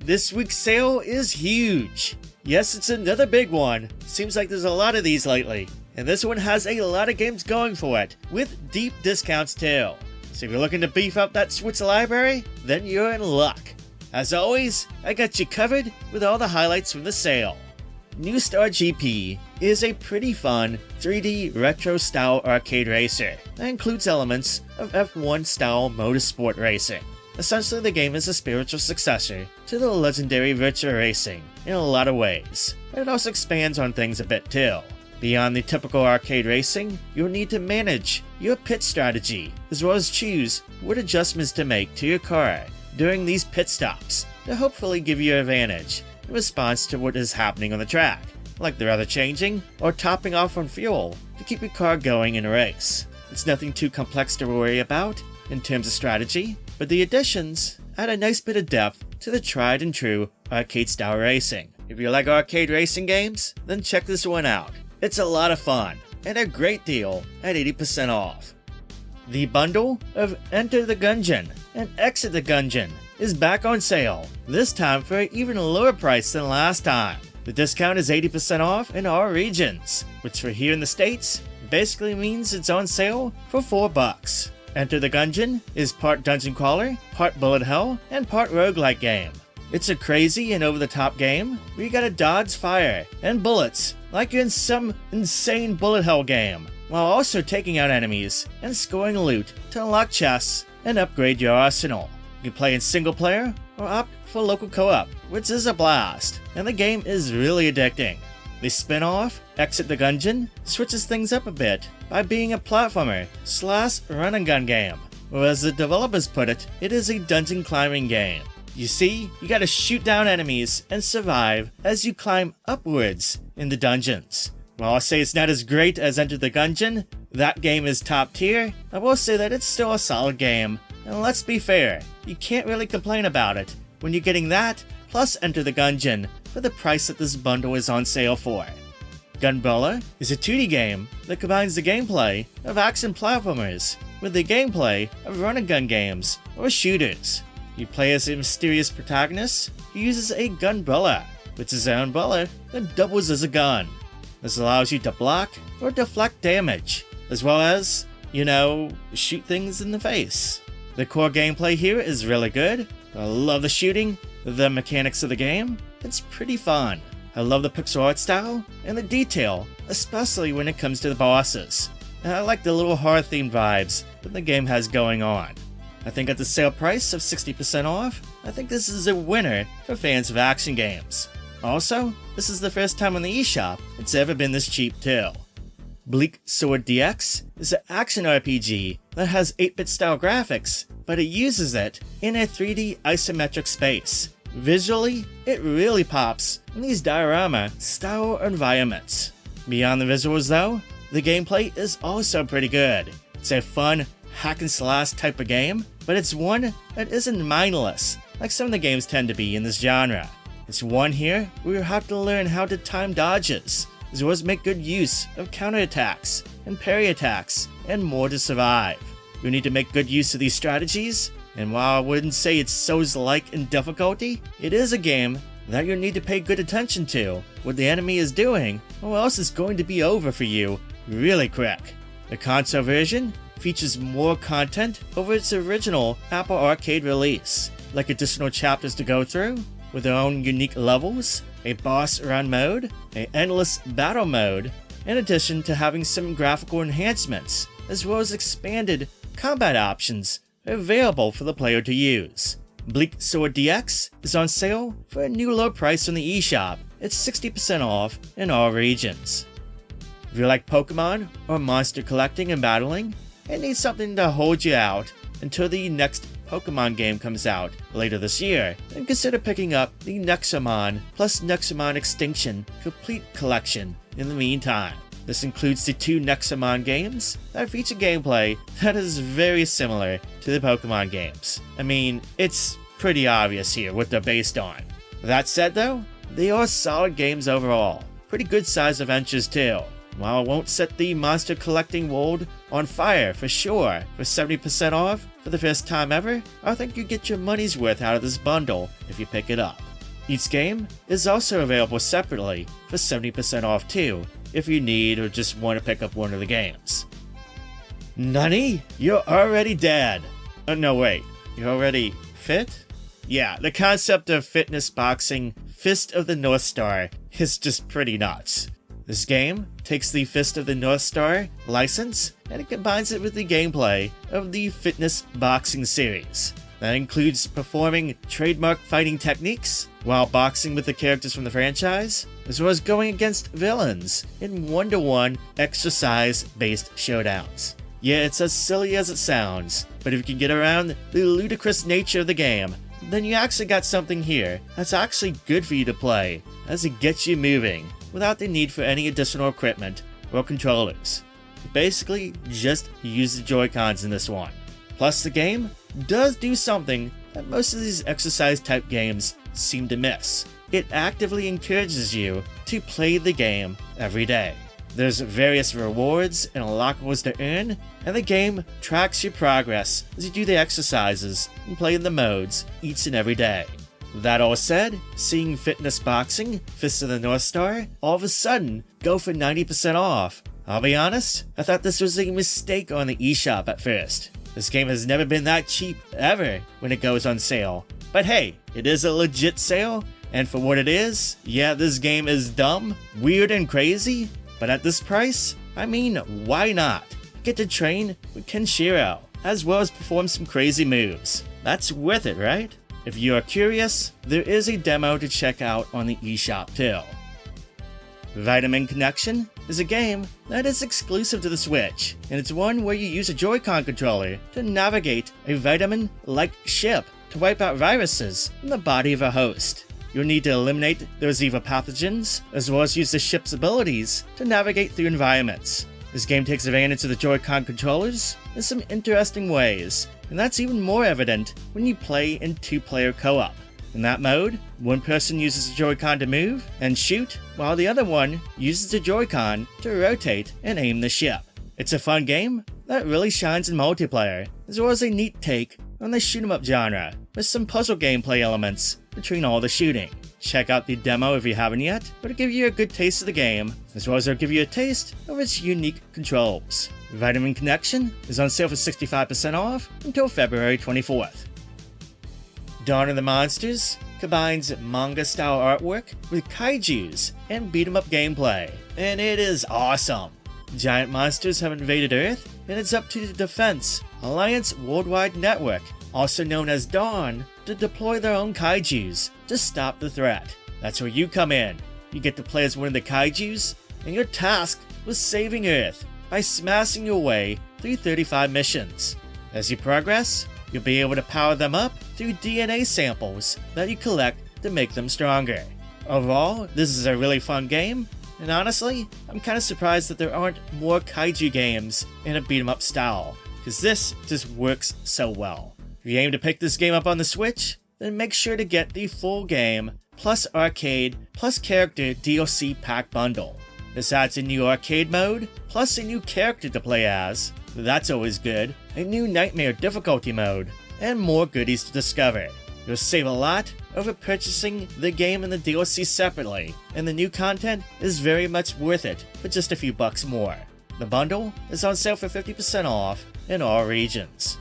This week's sale is huge. Yes, it's another big one. Seems like there's a lot of these lately. And this one has a lot of games going for it, with deep discounts too. So if you're looking to beef up that Switch library, then you're in luck. As always, I got you covered with all the highlights from the sale. New Star GP is a pretty fun 3D retro style arcade racer that includes elements of F1 style motorsport racing. Essentially, the game is a spiritual successor to the legendary Virtua Racing in a lot of ways, but it also expands on things a bit too. Beyond the typical arcade racing, you'll need to manage your pit strategy, as well as choose what adjustments to make to your car during these pit stops to hopefully give you an advantage in response to what is happening on the track, like the weather changing or topping off on fuel to keep your car going in a race. It's nothing too complex to worry about in terms of strategy, but the additions add a nice bit of depth to the tried and true arcade style racing. If you like arcade racing games, then check this one out. It's a lot of fun and a great deal at 80% off. The bundle of Enter the Gungeon and Exit the Gungeon is back on sale, this time for an even lower price than last time. The discount is 80% off in all regions, which for here in the States basically means it's on sale for $4. Enter the Gungeon is part dungeon crawler, part bullet hell, and part roguelike game. It's a crazy and over-the-top game where you gotta dodge fire and bullets like you're in some insane bullet hell game, while also taking out enemies and scoring loot to unlock chests and upgrade your arsenal. You can play in single player or opt for local co-op, which is a blast, and the game is really addicting. The spin-off, Exit the Gungeon, switches things up a bit by being a platformer / run-and-gun game, or as the developers put it, it is a dungeon climbing game. You see, you gotta shoot down enemies and survive as you climb upwards in the dungeons. While I'll say it's not as great as Enter the Gungeon, that game is top tier, I will say that it's still a solid game, and let's be fair, you can't really complain about it when you're getting that plus Enter the Gungeon for the price that this bundle is on sale for. Gunbrella is a 2D game that combines the gameplay of action platformers with the gameplay of run-and-gun games or shooters. You play as a mysterious protagonist who uses a Gunbrella, which is an umbrella that doubles as a gun. This allows you to block or deflect damage, as well as, shoot things in the face. The core gameplay here is really good. I love the shooting, the mechanics of the game. It's pretty fun. I love the pixel art style and the detail, especially when it comes to the bosses. And I like the little horror-themed vibes that the game has going on. I think at the sale price of 60% off, I think this is a winner for fans of action games. Also, this is the first time on the eShop it's ever been this cheap too. Bleak Sword DX is an action RPG that has 8-bit style graphics, but it uses it in a 3D isometric space. Visually, it really pops in these diorama style environments. Beyond the visuals though, the gameplay is also pretty good. It's a fun hack and slash type of game, but it's one that isn't mindless like some of the games tend to be in this genre. It's one here where you have to learn how to time dodges, as well as make good use of counterattacks and parry attacks and more to survive. You need to make good use of these strategies, and while I wouldn't say it's Souls-like in difficulty, it is a game that you need to pay good attention to what the enemy is doing, or else it's going to be over for you really quick. The console version features more content over its original Apple Arcade release, like additional chapters to go through, with their own unique levels, a boss run mode, an endless battle mode, in addition to having some graphical enhancements, as well as expanded combat options available for the player to use. Bleak Sword DX is on sale for a new low price on the eShop. It's 60% off in all regions. If you like Pokemon or monster collecting and battling, and need something to hold you out until the next Pokemon game comes out later this year, then consider picking up the Nexomon plus Nexomon Extinction Complete Collection in the meantime. This includes the 2 Nexomon games that feature gameplay that is very similar to the Pokemon games. I mean, it's pretty obvious here what they're based on. That said though, they are solid games overall. Pretty good sized adventures too. While it won't set the monster collecting world on fire for sure, for 70% off for the first time ever, I think you get your money's worth out of this bundle if you pick it up. Each game is also available separately for 70% off too, if you need or just want to pick up one of the games. Nani? You're already dead! Oh no wait, you're already fit? Yeah, the concept of fitness boxing Fist of the North Star is just pretty nuts. This game takes the Fist of the North Star license and it combines it with the gameplay of the fitness boxing series. That includes performing trademark fighting techniques while boxing with the characters from the franchise, as well as going against villains in 1-to-1 exercise-based showdowns. Yeah, it's as silly as it sounds, but if you can get around the ludicrous nature of the game, then you actually got something here that's actually good for you to play, as it gets you moving without the need for any additional equipment or controllers. You basically just use the Joy-Cons in this one. Plus the game does do something that most of these exercise type games seem to miss. It actively encourages you to play the game every day. There's various rewards and unlockables to earn, and the game tracks your progress as you do the exercises and play in the modes each and every day. That all said, seeing Fitness Boxing, Fist of the North Star, all of a sudden go for 90% off. I'll be honest, I thought this was a mistake on the eShop at first. This game has never been that cheap ever when it goes on sale. But hey, it is a legit sale, and for what it is, yeah, this game is dumb, weird and crazy, but at this price, I mean, why not? Get to train with Kenshiro, as well as perform some crazy moves. That's worth it, right? If you are curious, there is a demo to check out on the eShop too. Vitamin Connection is a game that is exclusive to the Switch, and it's one where you use a Joy-Con controller to navigate a vitamin-like ship to wipe out viruses from the body of a host. You'll need to eliminate those evil pathogens, as well as use the ship's abilities to navigate through environments. This game takes advantage of the Joy-Con controllers in some interesting ways, and that's even more evident when you play in 2-player co-op. In that mode, one person uses the Joy-Con to move and shoot, while the other one uses the Joy-Con to rotate and aim the ship. It's a fun game that really shines in multiplayer, as well as a neat take on the shoot-'em-up genre, with some puzzle gameplay elements between all the shooting. Check out the demo if you haven't yet, it'll give you a good taste of the game, as well as it'll give you a taste of its unique controls. Vitamin Connection is on sale for 65% off until February 24th. Dawn of the Monsters combines manga-style artwork with kaijus and beat-em-up gameplay, and it is awesome. Giant monsters have invaded Earth, and it's up to the Defense Alliance Worldwide Network, also known as Dawn, to deploy their own kaijus to stop the threat. That's where you come in. You get to play as one of the kaijus, and your task was saving Earth by smashing your way through 35 missions. As you progress, you'll be able to power them up through DNA samples that you collect to make them stronger. Overall, this is a really fun game, and honestly, I'm kinda surprised that there aren't more kaiju games in a beat-em-up style, because this just works so well. If you aim to pick this game up on the Switch, then make sure to get the full game, plus arcade, plus character DLC pack bundle. This adds a new arcade mode, plus a new character to play as, that's always good, a new nightmare difficulty mode, and more goodies to discover. You'll save a lot over purchasing the game and the DLC separately, and the new content is very much worth it for just a few bucks more. The bundle is on sale for 50% off in all regions.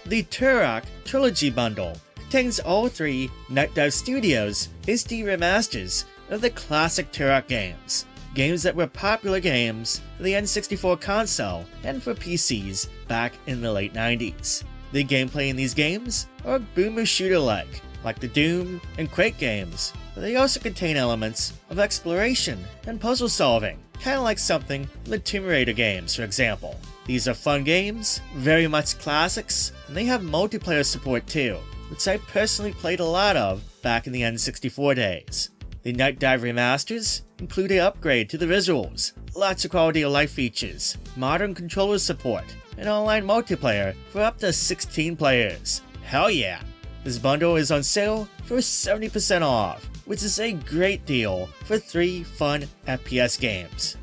The Turok Trilogy bundle contains all 3 Night Dive Studios HD remasters of the classic Turok games. Games that were popular games for the N64 console and for PCs back in the late 90s. The gameplay in these games are boomer shooter-like the Doom and Quake games, but they also contain elements of exploration and puzzle solving, kinda like something from the Tomb Raider games, for example. These are fun games, very much classics, and they have multiplayer support too, which I personally played a lot of back in the N64 days. The Night Dive remasters include an upgrade to the visuals, lots of quality of life features, modern controller support, and online multiplayer for up to 16 players. Hell yeah! This bundle is on sale for 70% off, which is a great deal for 3 fun FPS games.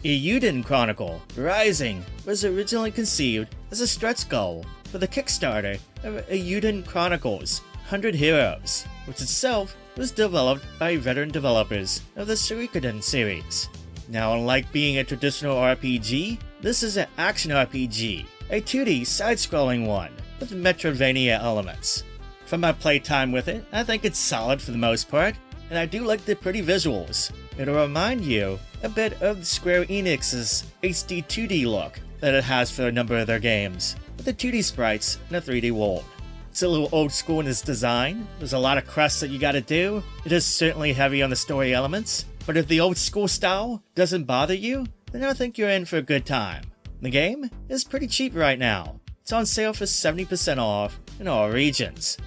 Eiyuden Chronicle Rising was originally conceived as a stretch goal for the Kickstarter of Eiyuden Chronicles 100 Heroes, which itself was developed by veteran developers of the Suikoden series. Now, unlike being a traditional RPG, this is an action RPG, a 2D side-scrolling one with Metroidvania elements. From my playtime with it, I think it's solid for the most part, and I do like the pretty visuals. It'll remind you a bit of Square Enix's HD 2D look that it has for a number of their games, with the 2D sprites in a 3D world. It's a little old school in its design, there's a lot of quests that you gotta do, it is certainly heavy on the story elements, but if the old school style doesn't bother you, then I think you're in for a good time. The game is pretty cheap right now. It's on sale for 70% off in all regions.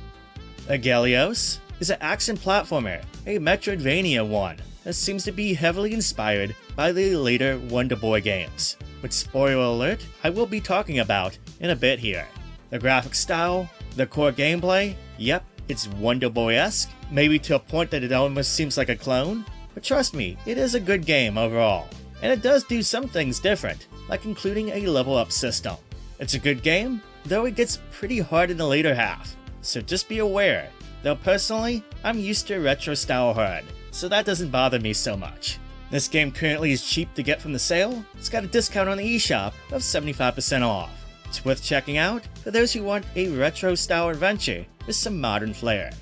Aggelos is an action platformer, a Metroidvania one, that seems to be heavily inspired by the later Wonder Boy games, which, spoiler alert, I will be talking about in a bit here. The graphic style, the core gameplay, yep, it's Wonder Boy-esque, maybe to a point that it almost seems like a clone, but trust me, it is a good game overall. And it does do some things different, like including a level up system. It's a good game, though it gets pretty hard in the later half, so just be aware. Though personally, I'm used to retro style hard, so that doesn't bother me so much. This game currently is cheap to get from the sale. It's got a discount on the eShop of 75% off. It's worth checking out for those who want a retro style adventure with some modern flair.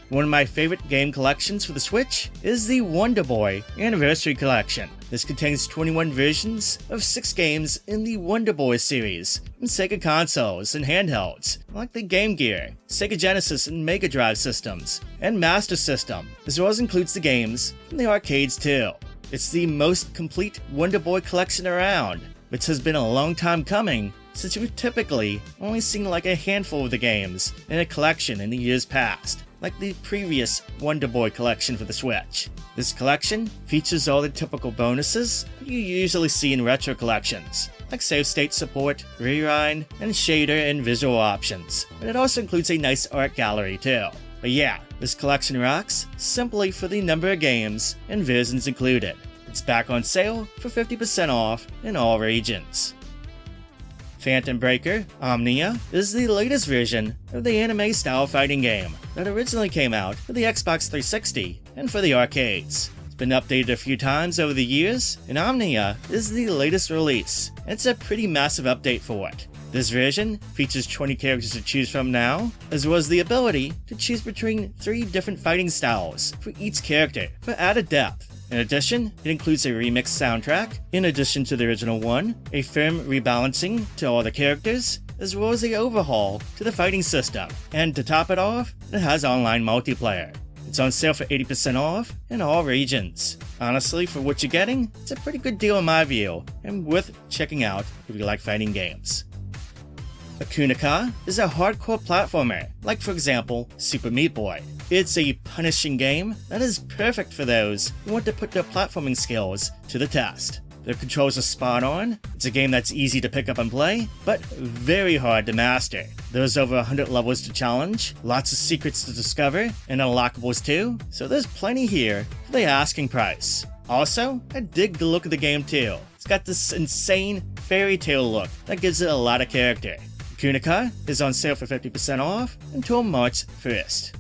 One of my favorite game collections for the Switch is the Wonder Boy Anniversary Collection. This contains 21 versions of 6 games in the Wonder Boy series from Sega consoles and handhelds, like the Game Gear, Sega Genesis and Mega Drive systems, and Master System, as well as includes the games from the arcades too. It's the most complete Wonder Boy collection around, which has been a long time coming, since we've typically only seen like a handful of the games in a collection in the years past, like the previous Wonder Boy collection for the Switch. This collection features all the typical bonuses you usually see in retro collections, like save state support, rewind, and shader and visual options, but it also includes a nice art gallery too. But yeah, this collection rocks simply for the number of games and versions included. It's back on sale for 50% off in all regions. Phantom Breaker Omnia is the latest version of the anime-style fighting game that originally came out for the Xbox 360 and for the arcades. It's been updated a few times over the years, and Omnia is the latest release, and it's a pretty massive update for it. This version features 20 characters to choose from now, as well as the ability to choose between 3 different fighting styles for each character for added depth. In addition, it includes a remixed soundtrack, in addition to the original one, a firm rebalancing to all the characters, as well as an overhaul to the fighting system. And to top it off, it has online multiplayer. It's on sale for 80% off in all regions. Honestly, for what you're getting, it's a pretty good deal in my view, and worth checking out if you like fighting games. OkunoKA is a hardcore platformer, like for example, Super Meat Boy. It's a punishing game that is perfect for those who want to put their platforming skills to the test. The controls are spot on, it's a game that's easy to pick up and play, but very hard to master. There's over 100 levels to challenge, lots of secrets to discover, and unlockables too, so there's plenty here for the asking price. Also, I dig the look of the game too. It's got this insane fairy tale look that gives it a lot of character. OkunoKA is on sale for 50% off until March 1st.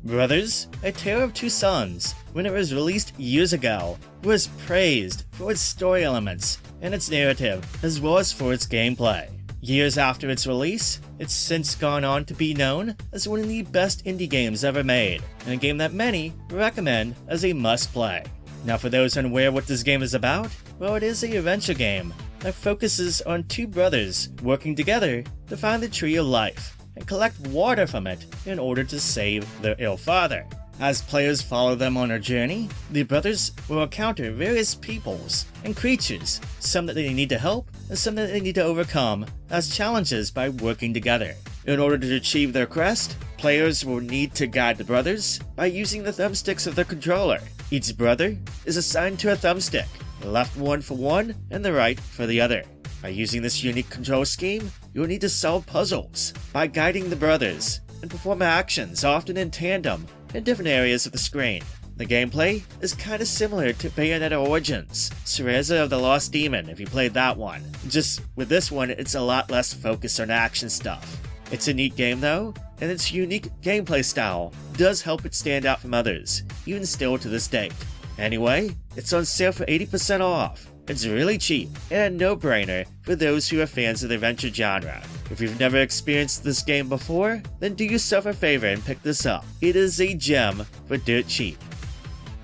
Brothers, A Tale of Two Sons, when it was released years ago, was praised for its story elements and its narrative, as well as for its gameplay. Years after its release, it's since gone on to be known as one of the best indie games ever made, and a game that many recommend as a must-play. Now for those unaware what this game is about, well, it is an adventure game that focuses on 2 brothers working together to find the Tree of Life and collect water from it in order to save their ill father. As players follow them on their journey, the brothers will encounter various peoples and creatures, some that they need to help and some that they need to overcome as challenges by working together. In order to achieve their quest, players will need to guide the brothers by using the thumbsticks of their controller. Each brother is assigned to a thumbstick, the left one for one and the right for the other. By using this unique control scheme, you'll need to solve puzzles by guiding the brothers and perform actions, often in tandem, in different areas of the screen. The gameplay is kinda similar to Bayonetta Origins, Cereza of the Lost Demon if you played that one. Just with this one, it's a lot less focused on action stuff. It's a neat game though, and its unique gameplay style does help it stand out from others, even still to this date. Anyway, it's on sale for 80% off. It's really cheap and a no-brainer for those who are fans of the adventure genre. If you've never experienced this game before, then do yourself a favor and pick this up. It is a gem for dirt cheap.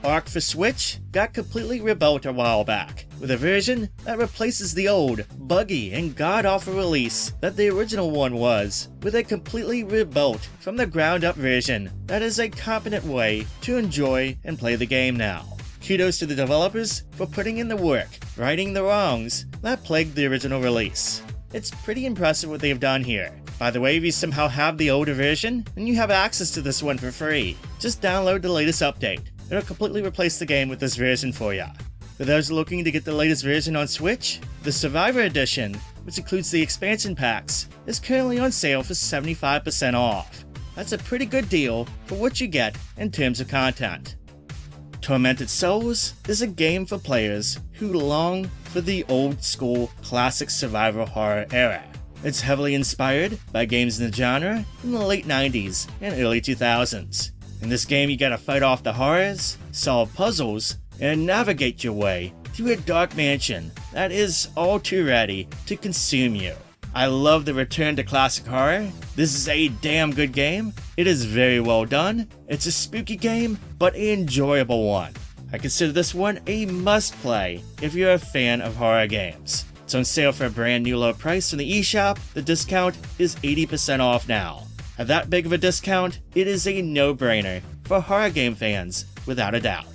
Ark for Switch got completely rebuilt a while back, with a version that replaces the old, buggy, and god-awful release that the original one was, with a completely rebuilt from the ground up version that is a competent way to enjoy and play the game now. Kudos to the developers for putting in the work, righting the wrongs that plagued the original release. It's pretty impressive what they've done here. By the way, if you somehow have the older version, then you have access to this one for free. Just download the latest update. It'll completely replace the game with this version for ya. For those looking to get the latest version on Switch, the Survivor Edition, which includes the expansion packs, is currently on sale for 75% off. That's a pretty good deal for what you get in terms of content. Tormented Souls is a game for players who long for the old school classic survival horror era. It's heavily inspired by games in the genre in the late 90s and early 2000s. In this game, you gotta fight off the horrors, solve puzzles, and navigate your way through a dark mansion that is all too ready to consume you. I love the return to classic horror. This is a damn good game. It is very well done. It's a spooky game, but an enjoyable one. I consider this one a must-play if you're a fan of horror games. It's on sale for a brand new low price in the eShop. The discount is 80% off now. At that big of a discount, it is a no-brainer for horror game fans, without a doubt.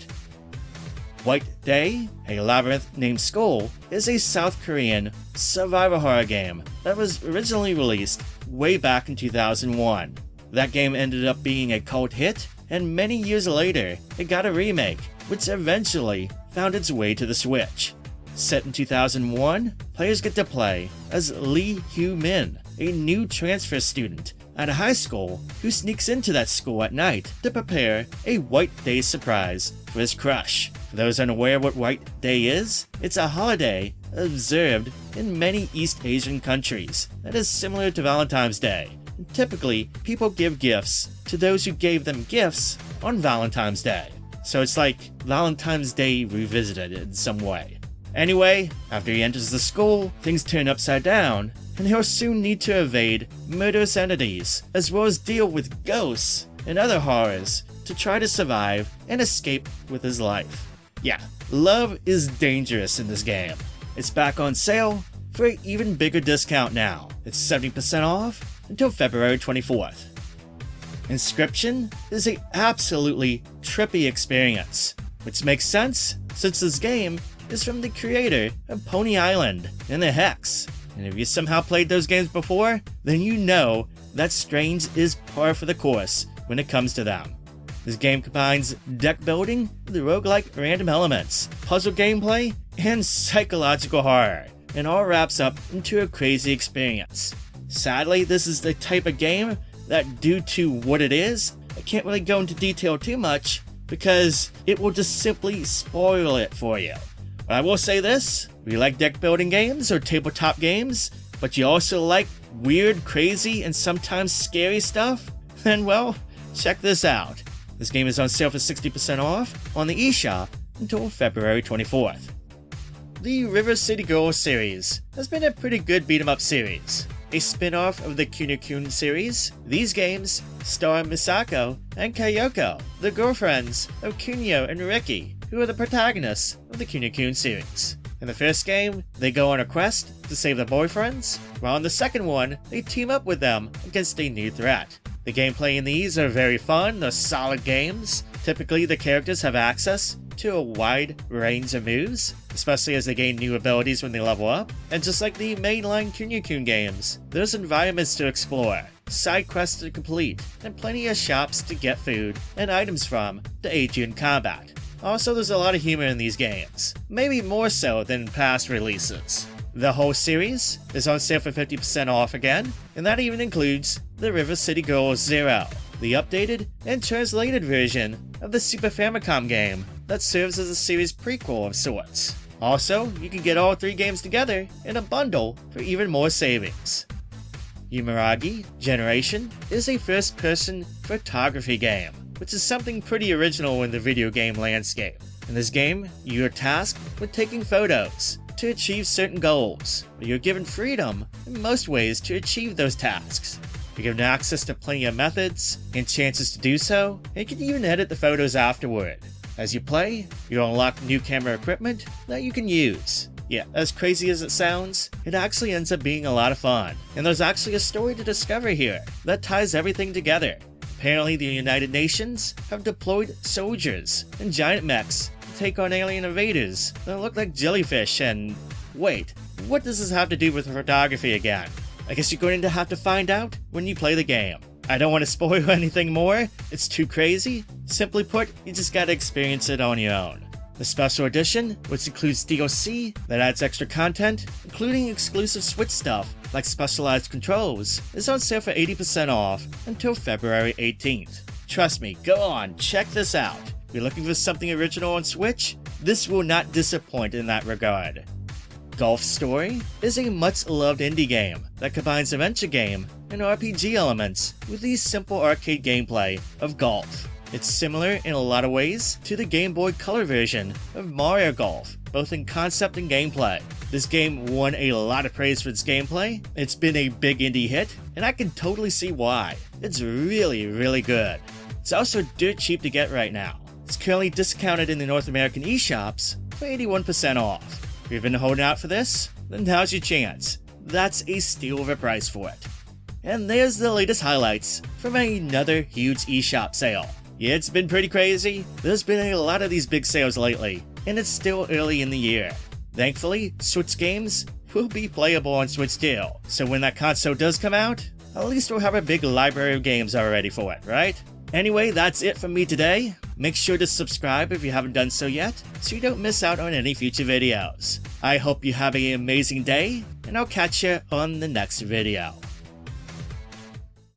White Day, a labyrinth named Skull, is a South Korean survival horror game that was originally released way back in 2001. That game ended up being a cult hit, and many years later, it got a remake, which eventually found its way to the Switch. Set in 2001, players get to play as Lee Hyo-min, a new transfer student at a high school who sneaks into that school at night to prepare a White Day surprise for his crush. For those unaware what White Day is, it's a holiday observed in many East Asian countries that is similar to Valentine's Day. And typically, people give gifts to those who gave them gifts on Valentine's Day. So it's like Valentine's Day revisited in some way. Anyway, after he enters the school, things turn upside down, and he'll soon need to evade murderous entities, as well as deal with ghosts and other horrors to try to survive and escape with his life. Yeah, love is dangerous in this game. It's back on sale for an even bigger discount now. It's 70% off until February 24th. Inscryption is an absolutely trippy experience, which makes sense since this game is from the creator of Pony Island and the Hex. And if you somehow played those games before, then you know that strange is par for the course when it comes to them. This game combines deck building with roguelike random elements, puzzle gameplay, and psychological horror, and all wraps up into a crazy experience. Sadly, this is the type of game that, due to what it is, I can't really go into detail too much because it will just simply spoil it for you. But I will say this, if you like deck building games or tabletop games, but you also like weird, crazy, and sometimes scary stuff, then well, check this out. This game is on sale for 60% off on the eShop until February 24th. The River City Girls series has been a pretty good beat-em-up series. A spin-off of the OkunoKA series, these games star Misako and Kyoko, the girlfriends of Kunio and Riki, who are the protagonists of the OkunoKA series. In the first game, they go on a quest to save their boyfriends, while in the second one, they team up with them against a new threat. The gameplay in these are very fun, they're solid games. Typically, the characters have access to a wide range of moves, especially as they gain new abilities when they level up. And just like the mainline OkunoKA games, there's environments to explore, side quests to complete, and plenty of shops to get food and items from to aid you in combat. Also, there's a lot of humor in these games, maybe more so than past releases. The whole series is on sale for 50% off again, and that even includes the River City Girls Zero, the updated and translated version of the Super Famicom game that serves as a series prequel of sorts. Also, you can get all three games together in a bundle for even more savings. Umurangi Generation is a first-person photography game, which is something pretty original in the video game landscape. In this game, you are tasked with taking photos to achieve certain goals, but you're given freedom in most ways to achieve those tasks. You're given access to plenty of methods and chances to do so, and you can even edit the photos afterward. As you play, you unlock new camera equipment that you can use. Yeah, as crazy as it sounds, it actually ends up being a lot of fun, and there's actually a story to discover here that ties everything together. Apparently, the United Nations have deployed soldiers and giant mechs to take on alien invaders that look like jellyfish and... Wait, what does this have to do with photography again? I guess you're going to have to find out when you play the game. I don't want to spoil anything more, it's too crazy. Simply put, you just gotta experience it on your own. The Special Edition, which includes DLC that adds extra content, including exclusive Switch stuff like specialized controls, is on sale for 80% off until February 18th. Trust me, go on, check this out. If you're looking for something original on Switch, this will not disappoint in that regard. Golf Story is a much-loved indie game that combines adventure game and RPG elements with the simple arcade gameplay of golf. It's similar in a lot of ways to the Game Boy Color version of Mario Golf, both in concept and gameplay. This game won a lot of praise for its gameplay, it's been a big indie hit, and I can totally see why. It's really, really good. It's also dirt cheap to get right now. It's currently discounted in the North American eShops for 81% off. If you've been holding out for this, then now's your chance. That's a steal of a price for it. And there's the latest highlights from another huge eShop sale. Yeah, it's been pretty crazy. There's been a lot of these big sales lately, and it's still early in the year. Thankfully, Switch games will be playable on Switch too, so when that console does come out, at least we'll have a big library of games already for it, right? Anyway, that's it from me today. Make sure to subscribe if you haven't done so yet, so you don't miss out on any future videos. I hope you have an amazing day, and I'll catch you on the next video.